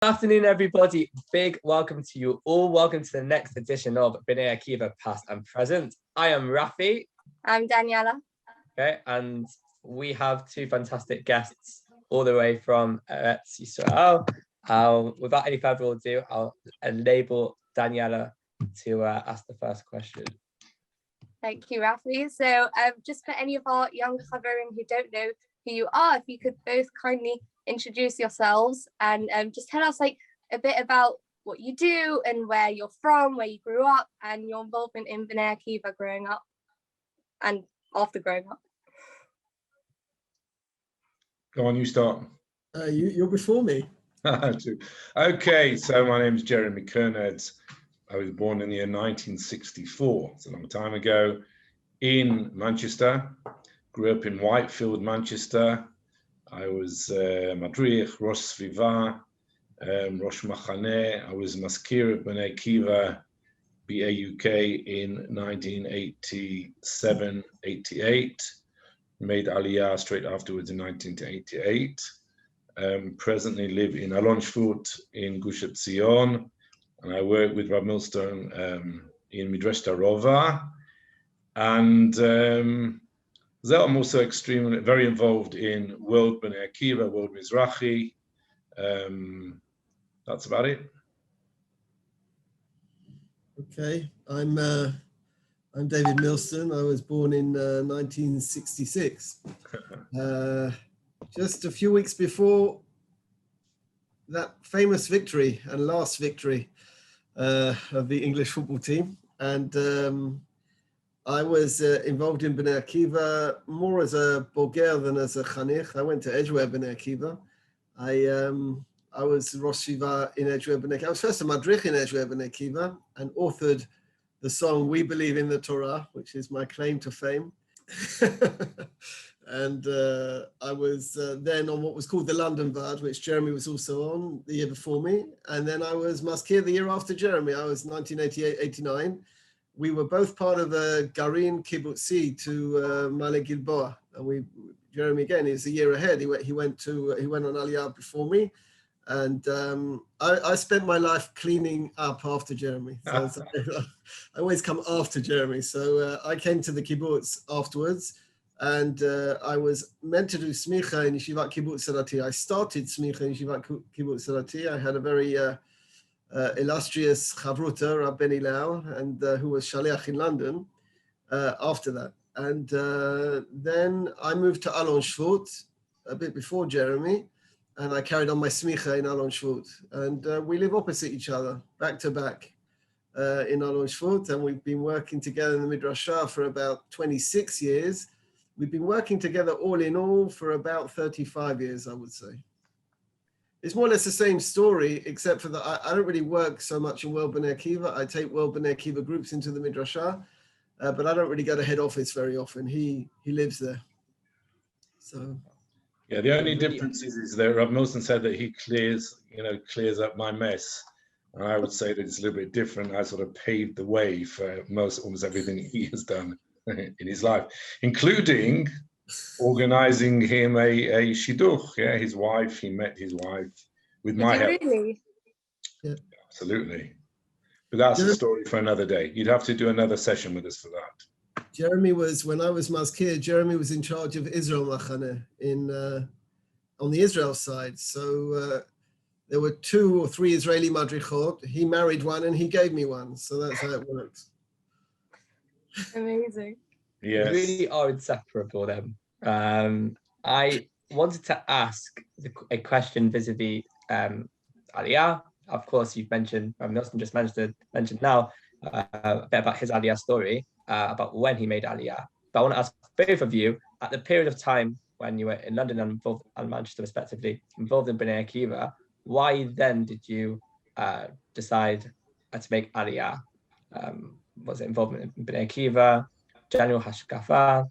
Afternoon, everybody. Big welcome to you all. Welcome to the next edition of Bnei Akiva Past and Present. I am Rafi. I'm Daniella. Okay, and we have two fantastic guests all the way from Eretz Yisrael. Without any further ado, I'll enable Daniella to ask the first question. Thank you, Rafi. So just for any of our young Chaverim who don't know who you are, if you could both kindly introduce yourselves and just tell us like a bit about what you do and where you're from, where you grew up, and your involvement in Bnei Akiva growing up and after growing up. Go on, you start. You're before me. Okay, so my name is Jeremy Kurnedz. I was born in the year 1964. It's a long time ago in Manchester. Grew up in Whitefield, Manchester. I was Madrich, Rosh Sviva, Rosh Machane. I was Maskir at Bnei Akiva UK in 1987-88. Made Aliyah straight afterwards in 1988. Presently live in Alonshvut in Gush Etzion, and I work with Rav Milston in Midreshet Harova. And I'm also very involved in World Bnei Akiva, World Mizrahi. That's about it. Okay, I'm David Milston. I was born in 1966. Just a few weeks before that famous victory and last victory of the English football team, and I was involved in Bnei Akiva more as a boger than as a chanich. I went to Edgware Bnei Akiva. I was Rosh Shiva in Edgware Bnei Akiva. I was first a Madrich in Edgware Bnei Akiva and authored the song "We Believe in the Torah," which is my claim to fame. And I was then on what was called the London Vard, which Jeremy was also on the year before me. And then I was Maskir the year after Jeremy. I was 1988-89. We were both part of a Garin Kibbutzi to Male Gilboa, and Jeremy again is a year ahead. He went on Aliyah before me, and I spent my life cleaning up after Jeremy. So I always come after Jeremy. So I came to the kibbutz afterwards, and I was meant to do smicha in Yeshivat Kibbutz Salati. I started smicha in Yeshivat Kibbutz Salati. I had a very illustrious chavruta, Rab Beni Lau, and who was shaliach in London after that. And then I moved to Alonshvut a bit before Jeremy, and I carried on my smicha in Alonshvut. And we live opposite each other, back to back in Alonshvut, and we've been working together in the Midrashah for about 26 years. We've been working together all in all for about 35 years, I would say. It's more or less the same story, except for that I don't really work so much in World Bnei Akiva. I take World Bnei Akiva groups into the Midrashah, but I don't really go to head office very often. He lives there. So yeah, the only difference is that Rav Milston said that he clears up my mess. And I would say that it's a little bit different. I sort of paved the way for almost everything he has done in his life, including organizing him a shidduch. Yeah, his wife. He met his wife with my help. Really? Yeah. Absolutely. But that's a story for another day. You'd have to do another session with us for that. Jeremy was, when I was Maskir, Jeremy was in charge of Israel Machane on the Israel side. So there were 2 or 3 Israeli madrichot. He married one and he gave me one. So that's how it works. Amazing. Yes. You really are inseparable then. I wanted to ask a question vis-a-vis Aliyah. Of course, you've mentioned, Milston just mentioned now a bit about his Aliyah story, about when he made Aliyah. But I want to ask both of you, at the period of time when you were in London and Manchester respectively, involved in Bnei Akiva, why then did you decide to make Aliyah? Was it involvement in Bnei Akiva, general hashkafa?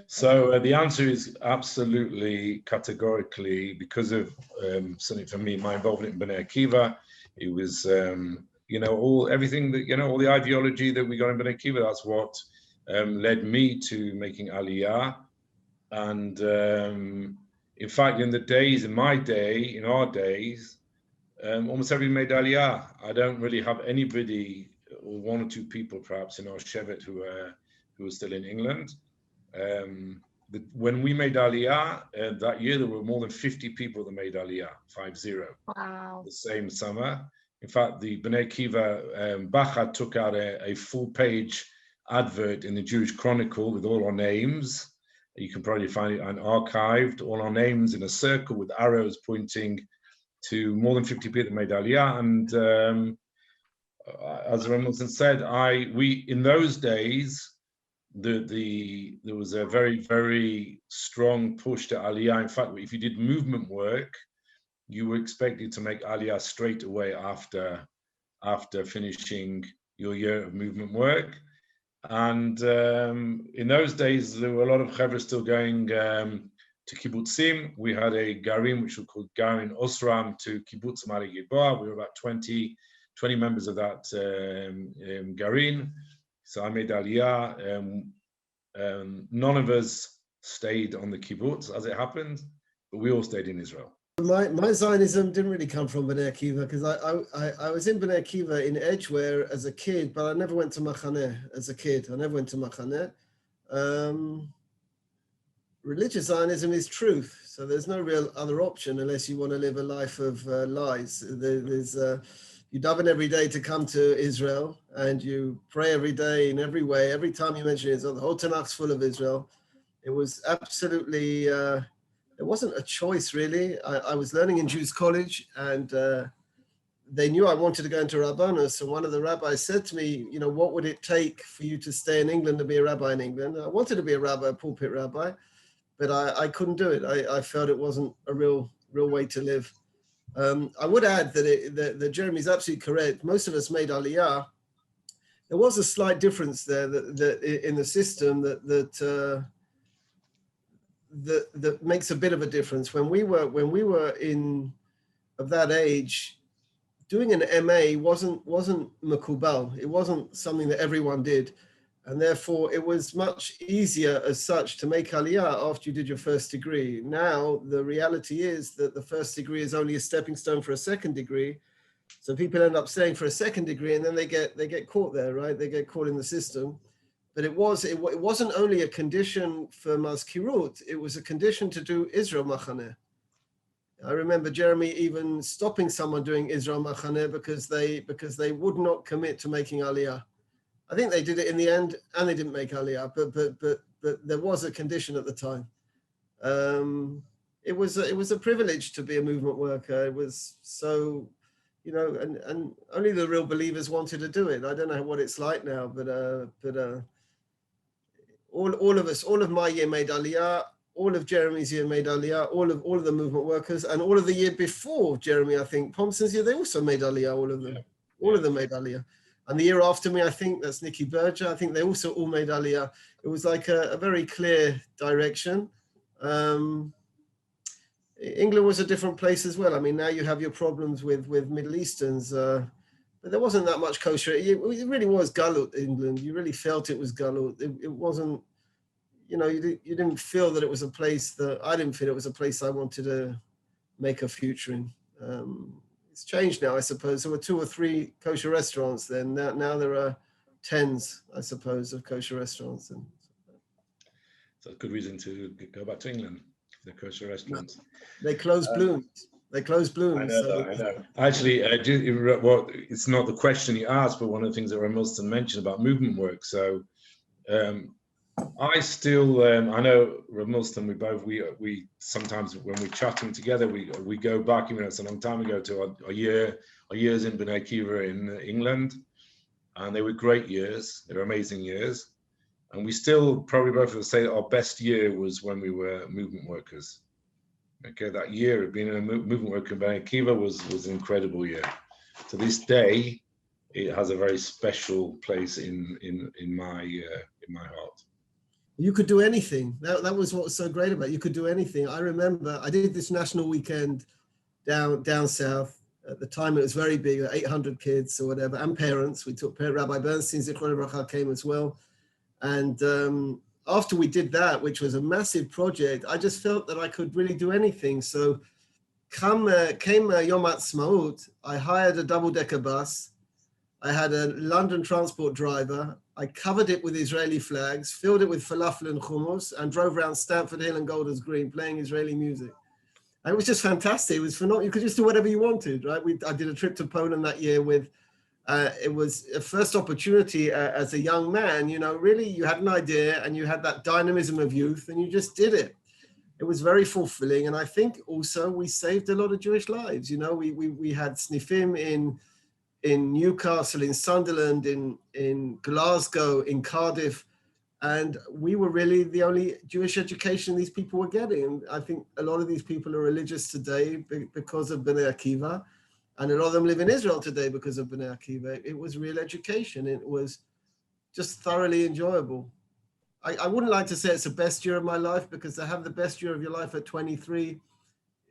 So the answer is absolutely categorically because of certainly for me, my involvement in Bnei Akiva. It was everything that all the ideology that we got in Bnei Akiva. That's what led me to making Aliyah, and In fact, in my day, in our days, almost everybody made Aliyah. I don't really have anybody, or one or two people perhaps in our Shevet who are still in England. When we made Aliyah, that year there were more than 50 people that made Aliyah, 50. Wow. The same summer. In fact, the Bnei Akiva Bachad took out a full-page advert in the Jewish Chronicle with all our names. You can probably find it archived, all our names in a circle with arrows pointing to more than 50 people that made Aliyah. And as Milston said, we in those days, there was a very, very strong push to Aliyah. In fact, if you did movement work, you were expected to make Aliyah straight away after finishing your year of movement work. And in those days, there were a lot of Chaverim still going to kibbutzim. We had a garin, which was called Garin Osram, to kibbutz Mari Gilboa. We were about 20 members of that garin. So I made Aliyah. None of us stayed on the kibbutz, as it happened, but we all stayed in Israel. My Zionism didn't really come from Bnei Akiva, because I was in Bnei Akiva in Edgware as a kid, but I never went to Machaneh as a kid. I never went to Machaneh. Religious Zionism is truth, so there's no real other option unless you want to live a life of lies. You daven every day to come to Israel, and you pray every day in every way. Every time you mention Israel, the whole Tanakh's full of Israel. It was absolutely... It wasn't a choice, really. I was learning in Jews college, and they knew I wanted to go into Rabbanus. So one of the rabbis said to me, you know, what would it take for you to stay in England to be a rabbi in England? I wanted to be a rabbi, a pulpit rabbi, but I couldn't do it. I felt it wasn't a real way to live. I would add that Jeremy's absolutely correct. Most of us made Aliyah. There was a slight difference there that in the system that makes a bit of a difference. When we were of that age, doing an MA wasn't makubal. It wasn't something that everyone did, and therefore it was much easier as such to make Aliyah after you did your first degree. Now the reality is that the first degree is only a stepping stone for a second degree, so people end up staying for a second degree, and then they get caught there, right? They get caught in the system. But it wasn't only a condition for Mazkirut, it was a condition to do Israel Machaneh. I remember Jeremy even stopping someone doing Israel Machaneh because they would not commit to making Aliyah. I think they did it in the end, and they didn't make Aliyah, but there was a condition at the time. It was a privilege to be a movement worker. It was so, you know, and only the real believers wanted to do it. I don't know what it's like now, but all of us, all of my year made Aliyah, all of Jeremy's year made Aliyah, all of the movement workers, and all of the year before Jeremy, I think, Thompson's year, they also made Aliyah, all of them. All of them made Aliyah. And the year after me, I think, that's Nikki Berger, I think they also all made Aliyah. It was like a very clear direction. England was a different place as well. I mean, now you have your problems with Middle Easterns, but there wasn't that much kosher. It really was galut, England. You really felt it was galut. It wasn't, you know, you didn't feel that it was a place that, I didn't feel it was a place I wanted to make a future in. It's changed now, I suppose. There were 2 or 3 kosher restaurants then. Now there are tens, I suppose, of kosher restaurants. And so a good reason to go back to England, the kosher restaurants. They closed Blooms. They closed Blooms. I know. Actually, well, it's not the question you asked, but one of the things that Milston mentioned about movement work. So I still, I know Milston, we sometimes when we're chatting together, we go back, even it's a long time ago, to our years in Bnei Akiva in England, and they were great years. They were amazing years. And we still probably both would say that our best year was when we were movement workers. Okay, that year of being a movement worker in Bnei Akiva was an incredible year. To this day, it has a very special place in my heart. You could do anything. That was what was so great about it. You could do anything. I remember I did this national weekend down south. At the time, it was very big, 800 kids or whatever, and parents. We took Rabbi Bernstein, Zichron Bracha, came as well. And after we did that, which was a massive project, I just felt that I could really do anything. So came Yom Ha'atzmaut, I hired a double-decker bus. I had a London transport driver. I covered it with Israeli flags, filled it with falafel and hummus, and drove around Stamford Hill and Golders Green playing Israeli music. And it was just fantastic. It was phenomenal. You could just do whatever you wanted, right? I did a trip to Poland that year with, it was a first opportunity as a young man, you know, really you had an idea and you had that dynamism of youth and you just did it. It was very fulfilling. And I think also we saved a lot of Jewish lives. You know, we had sniffim in Newcastle, in Sunderland, in Glasgow, in Cardiff. And we were really the only Jewish education these people were getting. And I think a lot of these people are religious today because of Bnei Akiva. And a lot of them live in Israel today because of Bnei Akiva. It was real education. It was just thoroughly enjoyable. I wouldn't like to say it's the best year of my life, because to have the best year of your life at 23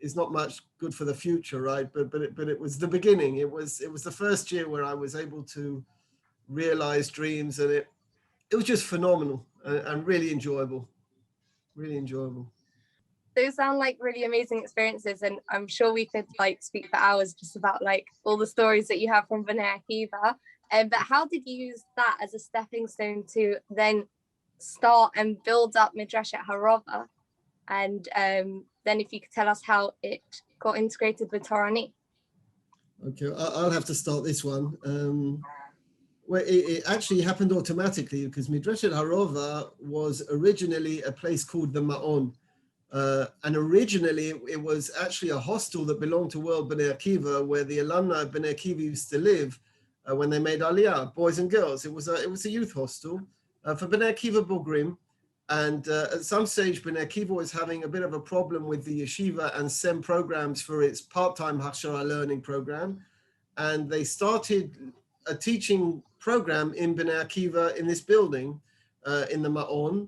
is not much good for the future, right? But it was the beginning. It was the first year where I was able to realize dreams, and it was just phenomenal and really enjoyable, really enjoyable. Those sound like really amazing experiences, and I'm sure we could like speak for hours just about like all the stories that you have from Bnei Akiva. But how did you use that as a stepping stone to then start and build up Midreshet Harova? And then if you could tell us how it got integrated with Torani. Okay, I'll have to start this one. Well, it actually happened automatically, because Midreshet Harova was originally a place called the Ma'on. And originally it was actually a hostel that belonged to World Bnei Akiva, where the alumni of Bnei Akiva used to live when they made Aliyah, boys and girls. It was a youth hostel for Bnei Akiva Bogrim. And at some stage, Bnei Akiva was having a bit of a problem with the yeshiva and SEM programs for its part-time Hachshara learning program. And they started a teaching program in Bnei Akiva in this building, in the Ma'on,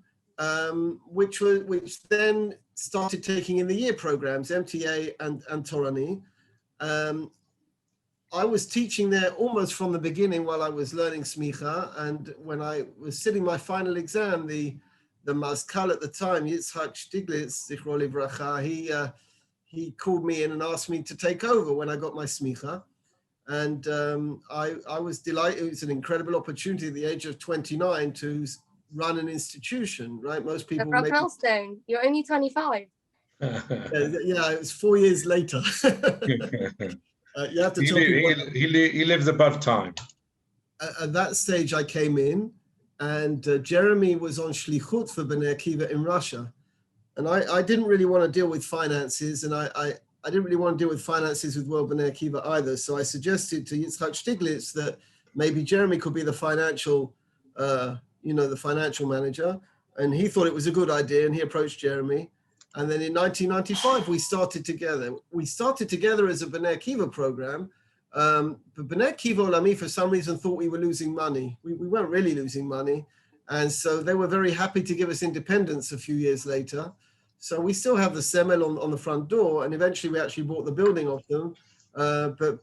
which then started taking in the year programs, MTA and Torani. I was teaching there almost from the beginning while I was learning smicha, and when I was sitting my final exam, the Mazkal at the time, Yitzhak Stiglitz, Zichro Livracha, he called me in and asked me to take over when I got my smicha. And I was delighted. It was an incredible opportunity at the age of 29 to run an institution, right? Most people. From Milston, you're only 25. Yeah, it was 4 years later. You have to tell people. He lives above time. At that stage, I came in, and Jeremy was on Shlichut for Bnei Akiva in Russia. And I didn't really want to deal with finances, and I didn't really want to deal with finances with World Bnei Akiva either. So I suggested to Yitzhak Stiglitz that maybe Jeremy could be the financial, the financial manager. And he thought it was a good idea, and he approached Jeremy. And then in 1995, we started together. We started together as a Bnei Akiva program. But Bnei Akiva Olami, for some reason, thought we were losing money. We weren't really losing money. And so they were very happy to give us independence a few years later. So we still have the semel on the front door, and eventually we actually bought the building off them. But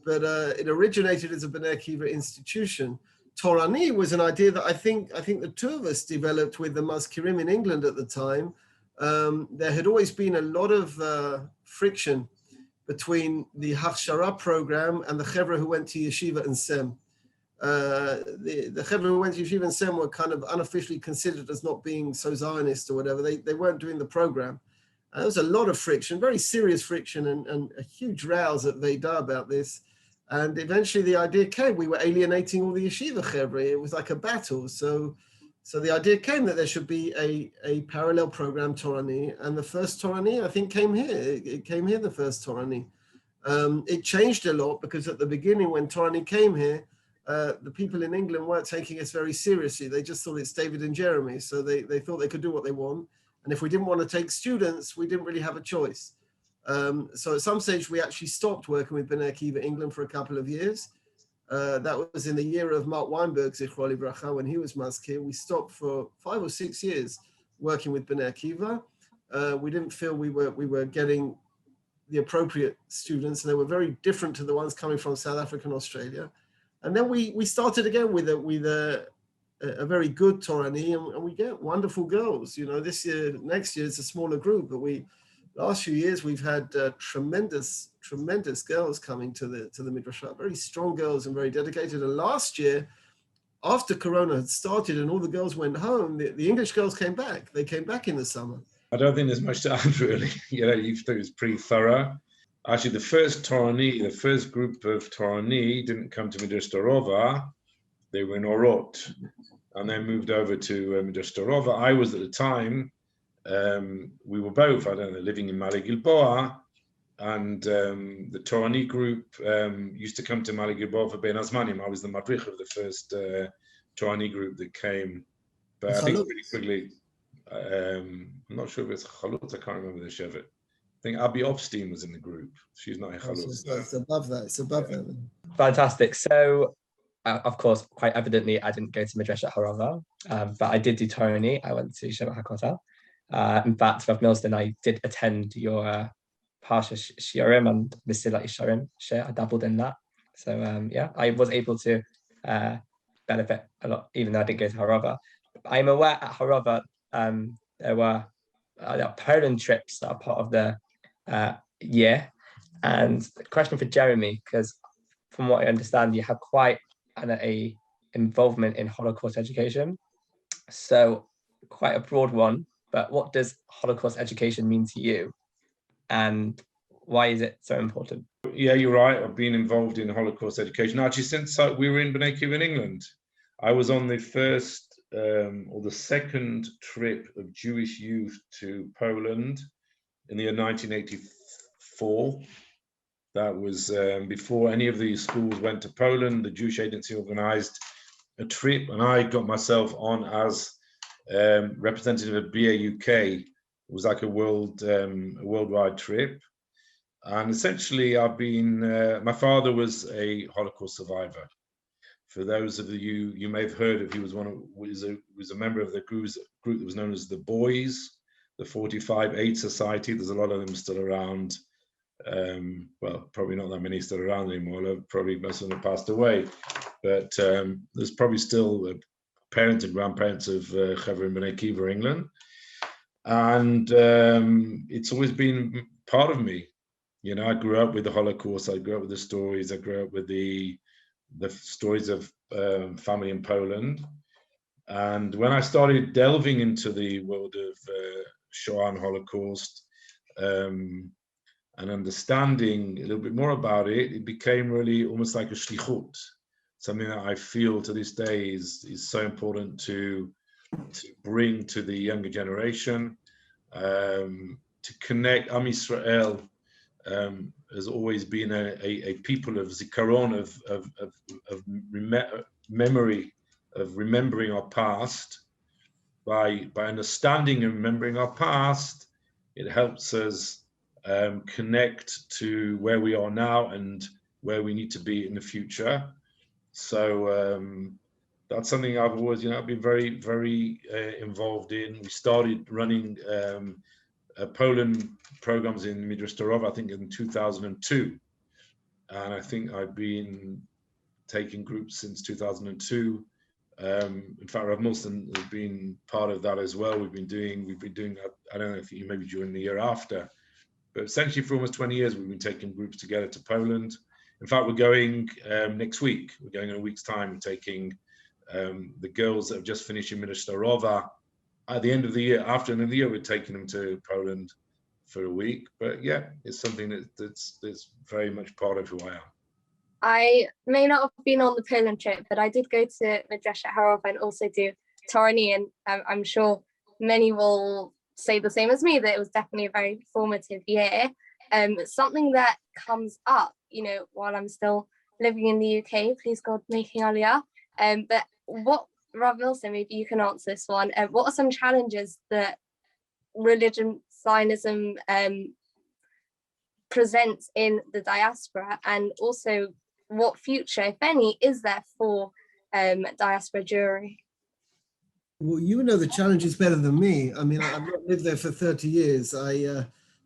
it originated as a Bnei Akiva institution. Torani was an idea that I think the two of us developed with the Mazkirim in England at the time. There had always been a lot of friction between the Hachshara program and the Chaverim who went to Yeshiva and SEM. The Chaverim who went to Yeshiva and SEM were kind of unofficially considered as not being so Zionist or whatever. They weren't doing the program. There was a lot of friction, very serious friction, and a huge rows at Vida about this. And eventually the idea came, we were alienating all the Yeshiva Chaverim. It was like a battle. So the idea came that there should be a parallel program Torani, and the first Torani, I think, came here. It came here, the first Torani. It changed a lot, because at the beginning when Torani came here, the people in England weren't taking us very seriously. They just thought it's David and Jeremy, so they thought they could do what they want. And if we didn't want to take students, we didn't really have a choice. So at some stage, we actually stopped working with Bnei Akiva England for a couple of years. That was in the year of Mark Weinberg, Zichro Livracha, when he was Mazkir. We stopped for 5 or 6 years working with Bnei Akiva. We didn't feel we were getting the appropriate students, and they were very different to the ones coming from South Africa and Australia. And then we started again with a a very good Torani, and we get wonderful girls. You know, this year, next year it's a smaller group, but last few years we've had tremendous girls coming to the Midreshet, very strong girls and very dedicated. And last year, after Corona had started and all the girls went home, the English girls came back. They came back in the summer. I don't think there's much to add, really. You know, it was pretty thorough. Actually, the first group of Torani didn't come to Midreshet Harova. They were in Orot, and then moved over to Midreshet Harova. I was at the time, we were both, I don't know, living in Male Gilboa, and the Torani group used to come to Male Gilboa for Ben Azmanim. I was the Madrich of the first Torani group that came. But I think pretty quickly, I'm not sure if it's Chalutz, I can't remember the Shevet. I think Abby Opstein was in the group. She's not a Chalutz. It's above that. It's above that. Fantastic. So, of course, quite evidently, I didn't go to Midreshet Harova, but I did do Torani. I went to Sheva HaKotel. In fact, with Milston, I did attend your Parsha Shiurim and Mesilat Yesharim. I dabbled in that. So, yeah, I was able to benefit a lot, even though I didn't go to Harova. I'm aware at Harova, there were Poland trips that are part of the year. And the question for Jeremy, because from what I understand, you have quite a involvement in Holocaust education. So quite a broad one, but what does Holocaust education mean to you? And why is it so important? Yeah, you're right. I've been involved in Holocaust education. Actually, since we were in Bnei Akiva in England, I was on the first or the second trip of Jewish youth to Poland in the year 1984. That was before any of these schools went to Poland. The Jewish Agency organized a trip, and I got myself on as representative of BAUK. It was like a worldwide trip. And essentially, I've been, my father was a Holocaust survivor. For those of you may have heard of, he was was a member of the group that was known as the Boys, the 45-8 Society. There's a lot of them still around. Well, probably not that many still around anymore. Probably most of them have passed away. But there's probably still parents and grandparents of Chaverim Bnei Akiva England. And it's always been part of me. You know, I grew up with the Holocaust. I grew up with the stories. I grew up with the stories of family in Poland. And when I started delving into the world of Shoah and Holocaust and understanding a little bit more about it, it became really almost like a shlichut, something that I feel to this day is so important to bring to the younger generation, to connect. Am Yisrael has always been a people of zikaron, of memory, of remembering our past. By understanding and remembering our past, it helps us connect to where we are now and where we need to be in the future. So that's something I've always, I've been very, very involved in. We started running Poland programs in Midreshet Harova, I think in 2002. And I think I've been taking groups since 2002. In fact, Rav Milston has been part of that as well. We've been doing that, I don't know if you maybe during the year after, but essentially for almost 20 years, we've been taking groups together to Poland. In fact, we're going next week. We're going in a week's time, taking the girls that have just finished in Midreshet Harova. At the end of the year, after the end of the year, we're taking them to Poland for a week. But yeah, it's something that's very much part of who I am. I may not have been on the Poland trip, but I did go to Midreshet Harova and also do Torani, and I'm sure many will say the same as me, that it was definitely a very formative year. Something that comes up, while I'm still living in the UK, please God, making Aliyah. But what, Rav Milston, maybe you can answer this one. What are some challenges that religion Zionism presents in the diaspora, and also what future, if any, is there for diaspora Jewry? Well, you know the challenges better than me. I mean, I've not lived there for 30 years.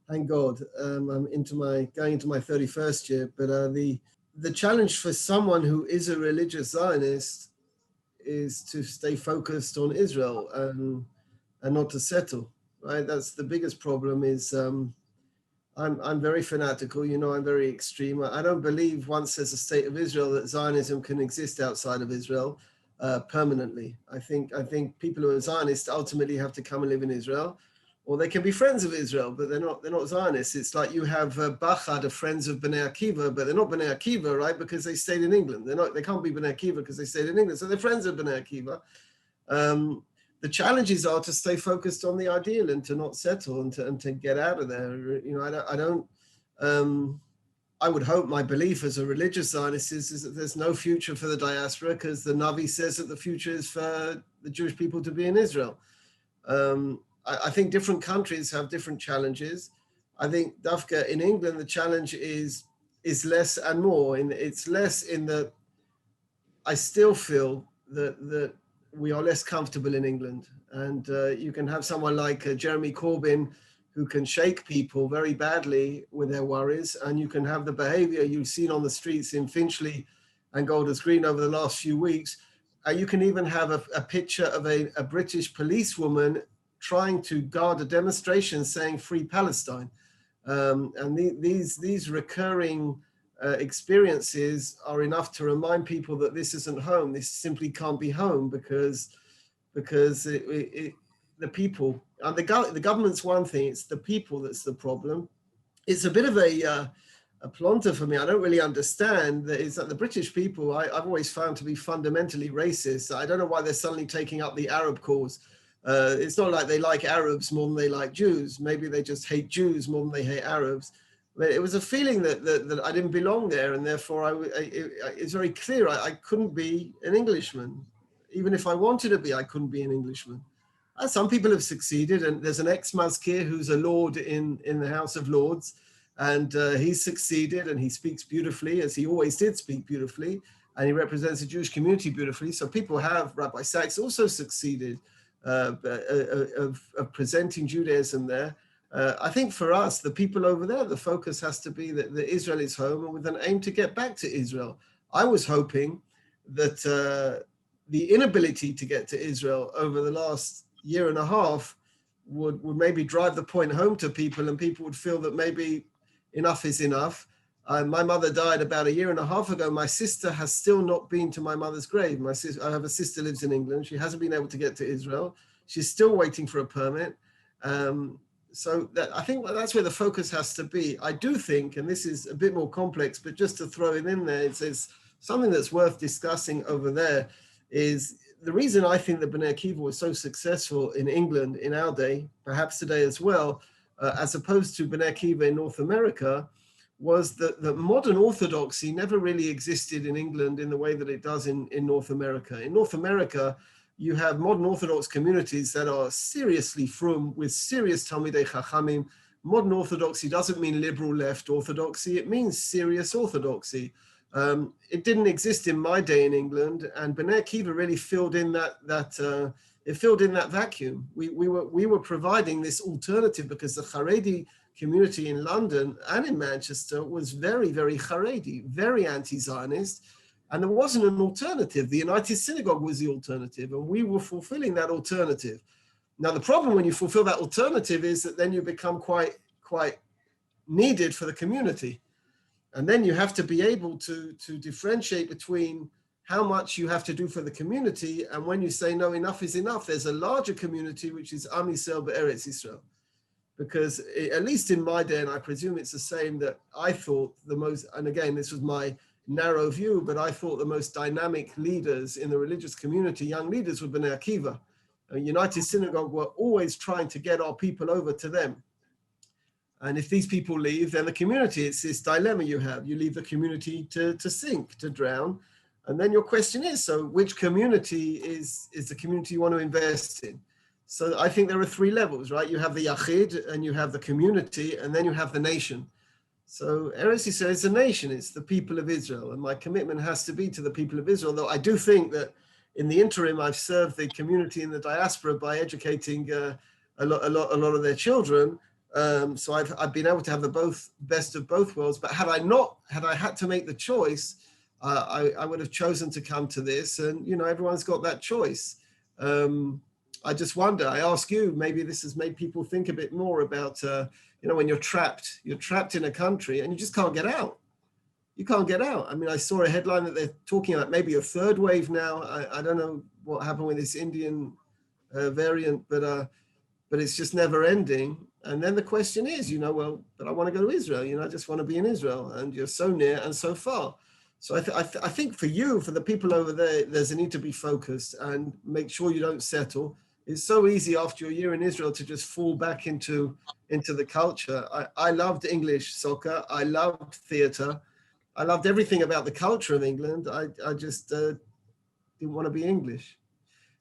Thank God, I'm going into my 31st year. But the challenge for someone who is a religious Zionist is to stay focused on Israel and not to settle, right? That's the biggest problem is I'm very fanatical, you know, I'm very extreme. I don't believe once there's a state of Israel that Zionism can exist outside of Israel permanently. I think people who are Zionists ultimately have to come and live in Israel, or they can be friends of Israel, but they're not Zionists. It's like you have Bachad, the friends of Bnei Akiva, but they're not Bnei Akiva, right? Because they stayed in England. They can't be Bnei Akiva because they stayed in England. So they're friends of Bnei Akiva. The challenges are to stay focused on the ideal and to not settle and to get out of there. You know, I would hope, my belief as a religious Zionist is that there's no future for the diaspora because the Navi says that the future is for the Jewish people to be in Israel. I think different countries have different challenges. I think Dafka in England, the challenge is less and more. It's less in that I still feel that we are less comfortable in England. And you can have someone like Jeremy Corbyn who can shake people very badly with their worries. And you can have the behavior you've seen on the streets in Finchley and Golders Green over the last few weeks. You can even have a picture of a British policewoman trying to guard a demonstration saying free Palestine. And these recurring experiences are enough to remind people that this isn't home. This simply can't be home because the people, and the government's one thing, it's the people that's the problem. It's a bit of a plonter for me. I don't really understand that. Is that the British people I've always found to be fundamentally racist. I don't know why they're suddenly taking up the Arab cause. It's not like they like Arabs more than they like Jews. Maybe they just hate Jews more than they hate Arabs. But it was a feeling that I didn't belong there, and therefore it's very clear I couldn't be an Englishman. Even if I wanted to be, I couldn't be an Englishman. Some people have succeeded, and there's an ex-Mazkir who's a lord in the House of Lords, and he's succeeded, and he speaks beautifully, as he always did speak beautifully, and he represents the Jewish community beautifully. So people have, Rabbi Sachs also succeeded of presenting Judaism there. I think for us, the people over there, the focus has to be that Israel is home, and with an aim to get back to Israel. I was hoping that the inability to get to Israel over the last year and a half would maybe drive the point home to people, and people would feel that maybe enough is enough. My mother died about a year and a half ago. My sister has still not been to my mother's grave. I have a sister who lives in England. She hasn't been able to get to Israel. She's still waiting for a permit. So I think that's where the focus has to be. I do think, and this is a bit more complex, but just to throw it in there, it's something that's worth discussing over there is the reason I think that Bnei Akiva was so successful in England in our day, perhaps today as well, as opposed to Bnei Akiva in North America, was that modern Orthodoxy never really existed in England in the way that it does in North America. In North America, you have modern Orthodox communities that are seriously frum with serious Talmidei Chachamim. Modern Orthodoxy doesn't mean liberal left Orthodoxy, it means serious Orthodoxy. It didn't exist in my day in England, and Bnei Akiva really filled in that vacuum. We were providing this alternative because the Haredi community in London and in Manchester was very, very Haredi, very anti-Zionist, and there wasn't an alternative. The United Synagogue was the alternative, and we were fulfilling that alternative. Now, the problem when you fulfill that alternative is that then you become quite needed for the community. And then you have to be able to differentiate between how much you have to do for the community, and when you say, no, enough is enough, there's a larger community, which is Am Yisrael Be'eretz Yisrael. Because at least in my day, and I presume it's the same, that I thought the most, and again, this was my narrow view, but I thought the most dynamic leaders in the religious community, young leaders, were Bnei Akiva. United Synagogue were always trying to get our people over to them. And if these people leave, then the community, it's this dilemma you have. You leave the community to sink, to drown. And then your question is, so which community is the community you want to invest in? So I think there are three levels, right? You have the Yachid, and you have the community, and then you have the nation. So Eretz Yisrael is a nation, it's the people of Israel. And my commitment has to be to the people of Israel, though I do think that in the interim, I've served the community in the diaspora by educating a lot of their children. So I've been able to have the best of both worlds. But had I had to make the choice, I would have chosen to come to this, and everyone's got that choice. I just wonder, I ask you, maybe this has made people think a bit more about, when you're trapped in a country and you just can't get out. You can't get out. I mean, I saw a headline that they're talking about maybe a third wave now. I don't know what happened with this Indian variant, but it's just never ending. And then the question is, well, but I want to go to Israel. I just want to be in Israel, and you're so near and so far. So I think for you, for the people over there, there's a need to be focused and make sure you don't settle. It's so easy after a year in Israel to just fall back into the culture. I loved English soccer. I loved theater. I loved everything about the culture of England. I just didn't want to be English.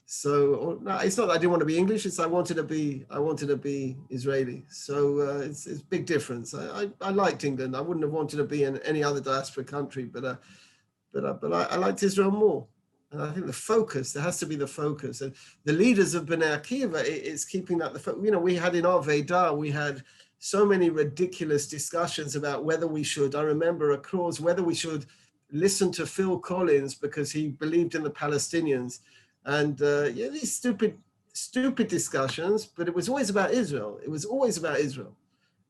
So no, it's not that I didn't want to be English. It's I wanted to be Israeli. So it's a big difference. I liked England. I wouldn't have wanted to be in any other diaspora country, but I liked Israel more. And I think there has to be the focus. And the leaders of Bnei Akiva, it's keeping that we had in our Vida, we had so many ridiculous discussions about whether we should. I remember a clause whether we should listen to Phil Collins because he believed in the Palestinians. And these stupid discussions, but it was always about Israel. It was always about Israel,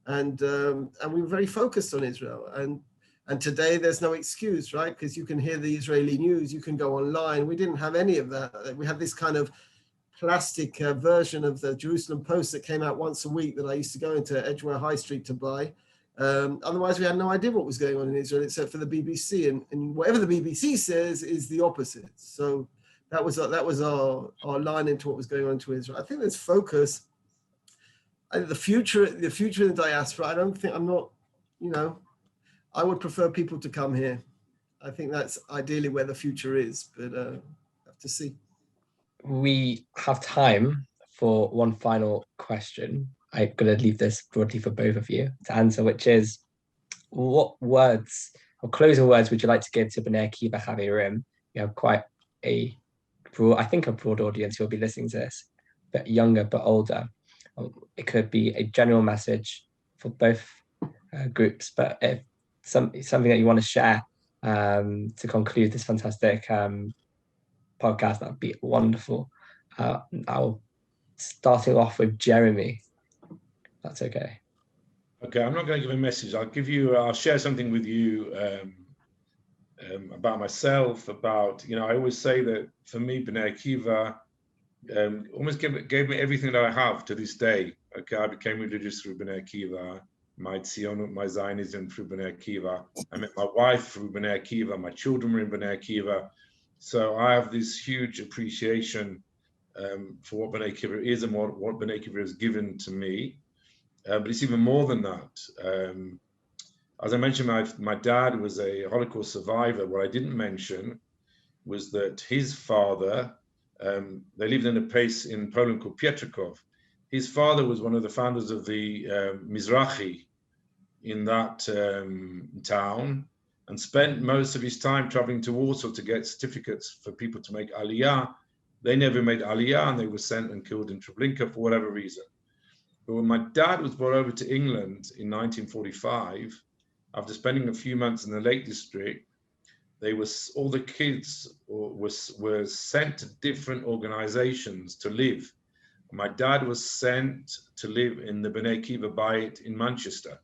and we were very focused on Israel. And today there's no excuse, right? Because you can hear the Israeli news, you can go online. We didn't have any of that. We had this kind of plastic version of the Jerusalem Post that came out once a week that I used to go into Edgware High Street to buy. Otherwise, we had no idea what was going on in Israel except for the BBC, and whatever the BBC says is the opposite. So. That was our line into what was going on to Israel. I think there's focus. The future in the diaspora. I would prefer people to come here. I think that's ideally where the future is, but have to see. We have time for one final question. I'm going to leave this broadly for both of you to answer, which is, what words or closing words would you like to give to Bnei Akiva Chaverim? You have quite a broad audience who will be listening to this, but younger, but older. It could be a general message for both groups, but if something that you want to share to conclude this fantastic podcast, that would be wonderful. I'll starting off with Jeremy. That's okay. Okay, I'm not going to give a message. I'll share something with you about myself, I always say that for me, Bnei Akiva almost gave me everything that I have to this day. Okay, I became religious through Bnei Akiva, my Tzionut, my Zionism through Bnei Akiva. I met my wife through Bnei Akiva, my children were in Bnei Akiva. So I have this huge appreciation for what Bnei Akiva is and what Bnei Akiva has given to me. But it's even more than that. As I mentioned, my dad was a Holocaust survivor. What I didn't mention was that his father, they lived in a place in Poland called Pietrzków. His father was one of the founders of the Mizrahi in that town, and spent most of his time traveling to Warsaw to get certificates for people to make Aliyah. They never made Aliyah, and they were sent and killed in Treblinka for whatever reason. But when my dad was brought over to England in 1945, after spending a few months in the Lake District, all the kids were sent to different organizations to live. My dad was sent to live in the Bnei Akiva Bayit in Manchester.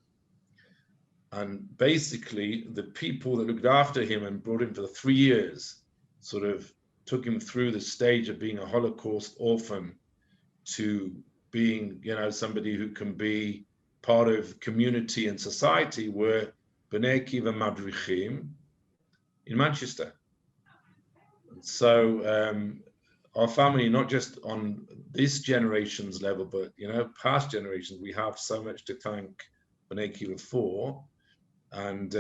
And basically, the people that looked after him and brought him for 3 years sort of took him through the stage of being a Holocaust orphan to being, somebody who can be part of community and society, were Bnei Akiva Madrichim in Manchester. So our family, not just on this generation's level, but past generations, we have so much to thank Bnei Akiva for. And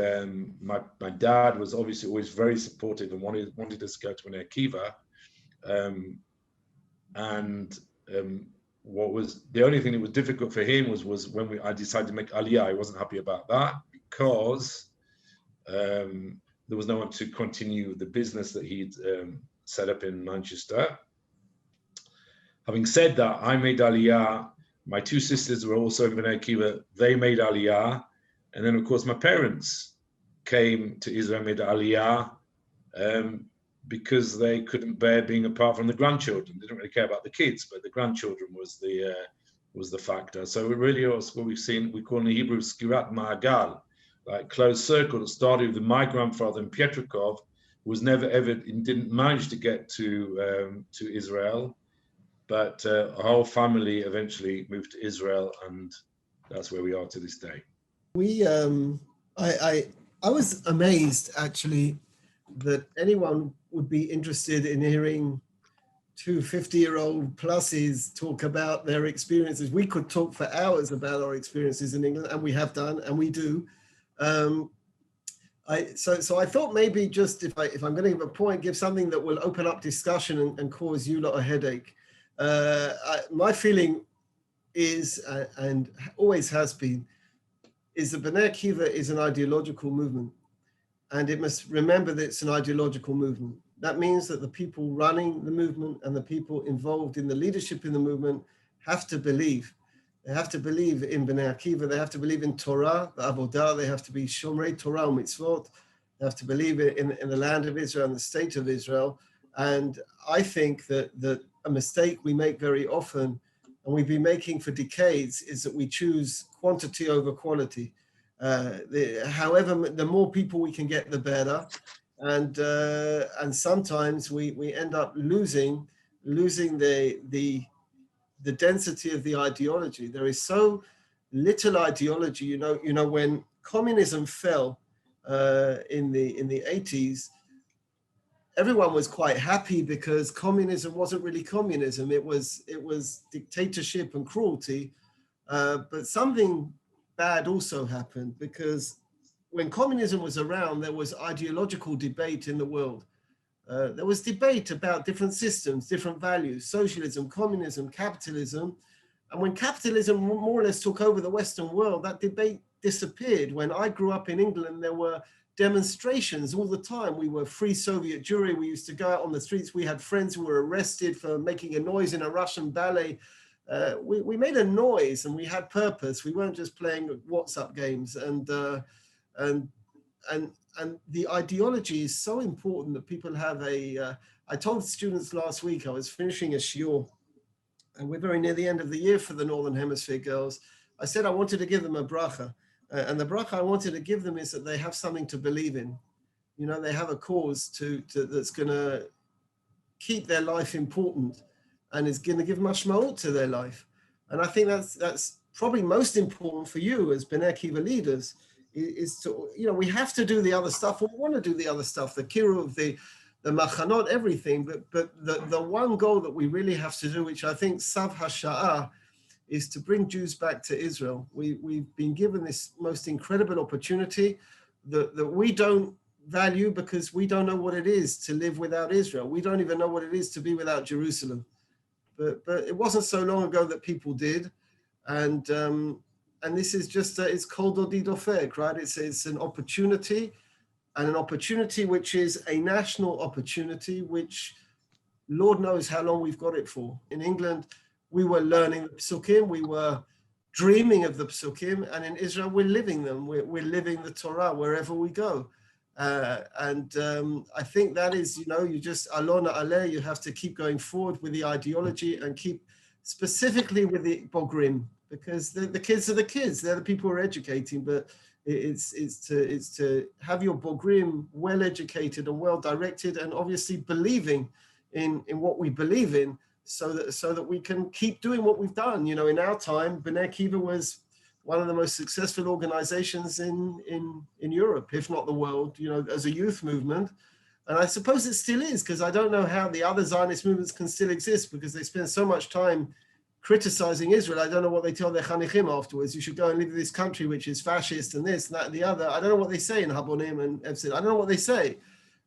my dad was obviously always very supportive and wanted us to go to Bnei Akiva. What was the only thing that was difficult for him was when I decided to make Aliyah. I wasn't happy about that because there was no one to continue the business that he'd set up in Manchester. Having said that, I made Aliyah. My two sisters were also in Bnei Akiva. They made Aliyah. And then, of course, my parents came to Israel, made Aliyah. because they couldn't bear being apart from the grandchildren. They didn't really care about the kids, but the grandchildren was the factor. So it really was what we've seen, we call in the Hebrew skirat ma'agal, like closed circle that started with my grandfather in Pietrkov, was never ever, didn't manage to get to Israel, but our whole family eventually moved to Israel, and that's where we are to this day. I was amazed actually that anyone would be interested in hearing two 50-year-old pluses talk about their experiences. We could talk for hours about our experiences in England, and we have done, and we do. So I thought maybe just if I'm going to give a point, give something that will open up discussion and cause you lot a headache. My feeling is, and always has been, is that Bnei Akiva is an ideological movement. And it must remember that it's an ideological movement. That means that the people running the movement and the people involved in the leadership in the movement have to believe. They have to believe in Bnei Akiva. They have to believe in Torah, the Avodah. They have to be Shomrei Torah and Mitzvot. They have to believe in the land of Israel and the state of Israel. And I think that a mistake we make very often, and we've been making for decades, is that we choose quantity over quality. However, the more people we can get, the better. And sometimes we end up losing the density of the ideology. There is so little ideology. You know, when communism fell in the 80s, everyone was quite happy because communism wasn't really communism. It was dictatorship and cruelty. But something bad also happened, because when communism was around, there was ideological debate in the world. There was debate about different systems, different values, socialism, communism, capitalism. And when capitalism more or less took over the Western world, that debate disappeared. When I grew up in England, there were demonstrations all the time. We were Free Soviet Jewry. We used to go out on the streets. We had friends who were arrested for making a noise in a Russian ballet. We made a noise and we had purpose. We weren't just playing WhatsApp games. And the ideology is so important that people have I told students last week, I was finishing a shiur, and we're very near the end of the year for the Northern Hemisphere girls. I said I wanted to give them a bracha. And the bracha I wanted to give them is that they have something to believe in. You know, they have a cause that's going to keep their life important and is going to give mashmaut to their life. And I think that's probably most important for you as Bnei Akiva leaders, is to, you know, we have to do the other stuff. We want to do the other stuff, the kiruv, the machanot, everything. But the one goal that we really have to do, which I think Sav Hasha'ah, is to bring Jews back to Israel. We've been given this most incredible opportunity that we don't value because we don't know what it is to live without Israel. We don't even know what it is to be without Jerusalem. But it wasn't so long ago that people did. And this is just, it's kol dodi dofek, right? It's an opportunity, and an opportunity which is a national opportunity, which Lord knows how long we've got it for. In England, we were learning the psukim, we were dreaming of the psukim, and in Israel, we're living them. We're living the Torah wherever we go. I think that is, you know, you just, alona aleh, you have to keep going forward with the ideology and keep specifically with the bogrim, because the kids are the kids. They're the people who are educating, but it's to have your bogrim well educated and well directed, and obviously believing in what we believe in, so that we can keep doing what we've done. You know, in our time, Bnei Akiva was one of the most successful organizations in Europe, if not the world, you know, as a youth movement. And I suppose it still is, because I don't know how the other Zionist movements can still exist, because they spend so much time criticizing Israel. I don't know what they tell their Chanichim afterwards. You should go and live in this country which is fascist and this and that and the other. I don't know what they say in Habonim and Epsid. I don't know what they say.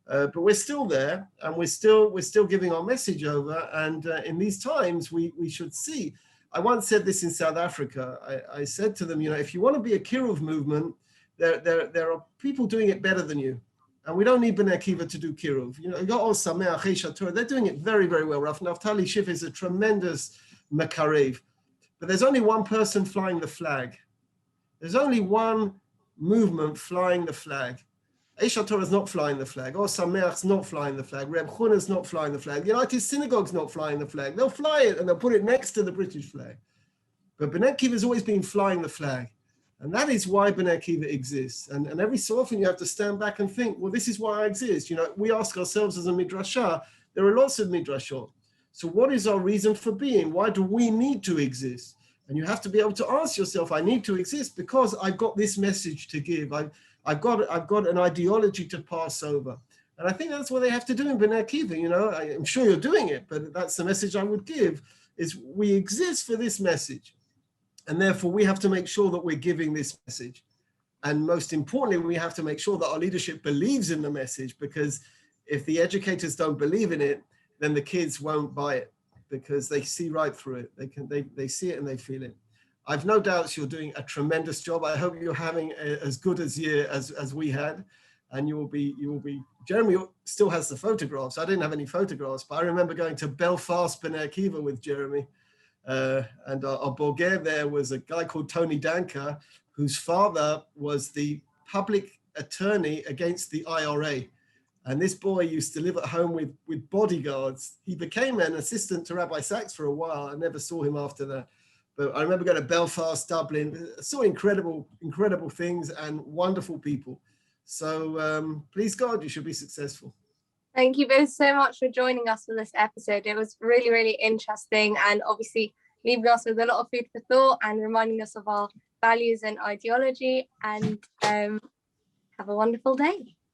But we're still there, and we're still giving our message over. And in these times, we should see. I once said this in South Africa. I said to them, you know, if you want to be a kiruv movement, there are people doing it better than you, and we don't need Bnei Akiva to do kiruv. You know, they're doing it very, very well. Rafi Naftali Schiff is a tremendous makarev, but there's only one person flying the flag. There's only one movement flying the flag. Eish Torah is not flying the flag. Or Sameach's not flying the flag. Reb Chuna's not flying the flag. The United Synagogue's not flying the flag. They'll fly it and they'll put it next to the British flag. But Bnei Akiva has always been flying the flag. And that is why Bnei Akiva exists. And every so often you have to stand back and think, well, this is why I exist. You know, we ask ourselves as a midrashah, there are lots of midrashot. So what is our reason for being? Why do we need to exist? And you have to be able to ask yourself, I need to exist because I've got this message to give. I've got an ideology to pass over. And I think that's what they have to do in Bnei Akiva. You know, I'm sure you're doing it, but that's the message I would give, is we exist for this message. And therefore we have to make sure that we're giving this message. And most importantly, we have to make sure that our leadership believes in the message, because if the educators don't believe in it, then the kids won't buy it, because they see right through it. They see it and they feel it. I've no doubts you're doing a tremendous job. I hope you're having as good a year as we had, and you will be. Jeremy still has the photographs. I didn't have any photographs, but I remember going to Belfast Bnei Akiva with Jeremy, and our boger there was a guy called Tony Danker, whose father was the public attorney against the IRA. And this boy used to live at home with bodyguards. He became an assistant to Rabbi Sachs for a while. I never saw him after that. But I remember going to Belfast, Dublin, saw incredible things and wonderful people. So please God, you should be successful. Thank you both so much for joining us for this episode. It was really, really interesting, and obviously leaving us with a lot of food for thought and reminding us of our values and ideology. And have a wonderful day.